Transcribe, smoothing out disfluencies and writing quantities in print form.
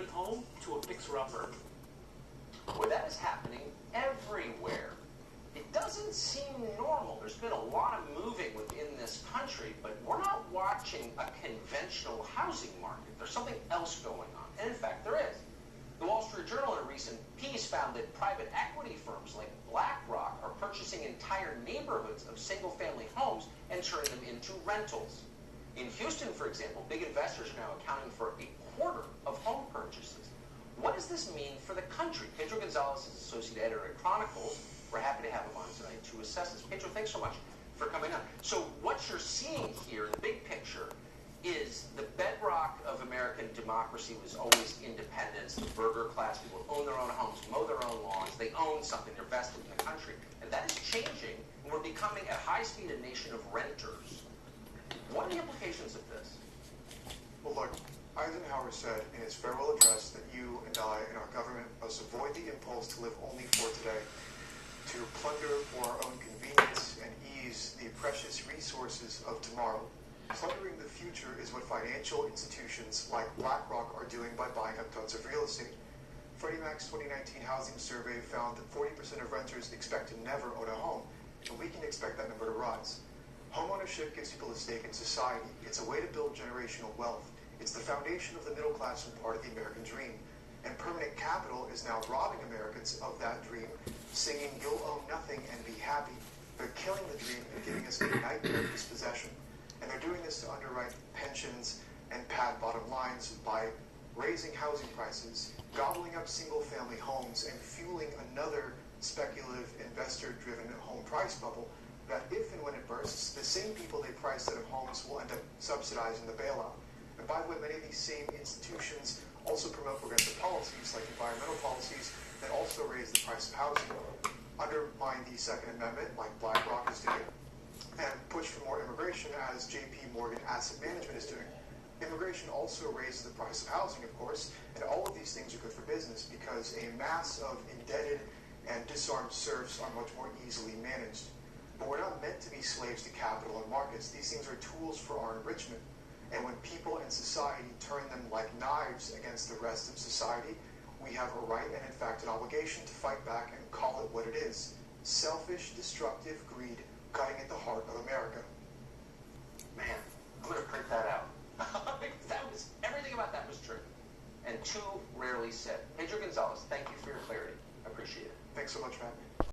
tiny home to a fixer-upper. Well, that is happening everywhere. It doesn't seem normal. There's been a lot of moving within this country, but we're not watching a conventional housing market. There's something else going on. And in fact, there is. The Wall Street Journal in a recent piece found that private equity firms like BlackRock are purchasing entire neighborhoods of single-family homes and turning them into rentals. In Houston, for example, big investors are now accounting for a quarter of home purchases. What does this mean for the country? Pedro Gonzalez is associate editor at Chronicles. We're happy to have him on tonight to assess this. Pedro, thanks so much for coming on. So what you're seeing here in the big picture is the bedrock of American democracy was always independence. The burger class, people own their own homes, mow their own lawns, they own something, they're vested in the country. And that is changing, and we're becoming at high speed a nation of renters. What are the implications of this? Well, look, Eisenhower said in his farewell address that you and I and our government must avoid the impulse to live only for today, to plunder for our own convenience and ease the precious resources of tomorrow. Plundering the future is what financial institutions like BlackRock are doing by buying up tons of real estate. Freddie Mac's 2019 housing survey found that 40% of renters expect to never own a home, and we can expect that number to rise. Homeownership gives people a stake in society. It's a way to build generational wealth. It's the foundation of the middle class and part of the American dream. And permanent capital is now robbing Americans of that dream, singing, "You'll own nothing and be happy." They're killing the dream and giving us a nightmare of dispossession. And they're doing this to underwrite pensions and pad bottom lines by raising housing prices, gobbling up single-family homes, and fueling another speculative, investor-driven home price bubble that if and when it bursts, the same people they priced out of homes will end up subsidizing the bailout. And by the way, many of these same institutions also promote progressive policies like environmental policies that also raise the price of housing, undermine the Second Amendment like BlackRock is doing, and push for more immigration as JP Morgan Asset Management is doing. Immigration also raises the price of housing, of course, and all of these things are good for business because a mass of indebted and disarmed serfs are much more easily managed. But we're not meant to be slaves to capital and markets. These things are tools for our enrichment. And when people and society turn them like knives against the rest of society, we have a right and, in fact, an obligation to fight back and call it what it is. Selfish, destructive greed cutting at the heart of America. Man, I'm going to print that out. Everything about that was true. And too rarely said. Pedro Gonzalez, thank you for your clarity. I appreciate it. Thanks so much, Matt.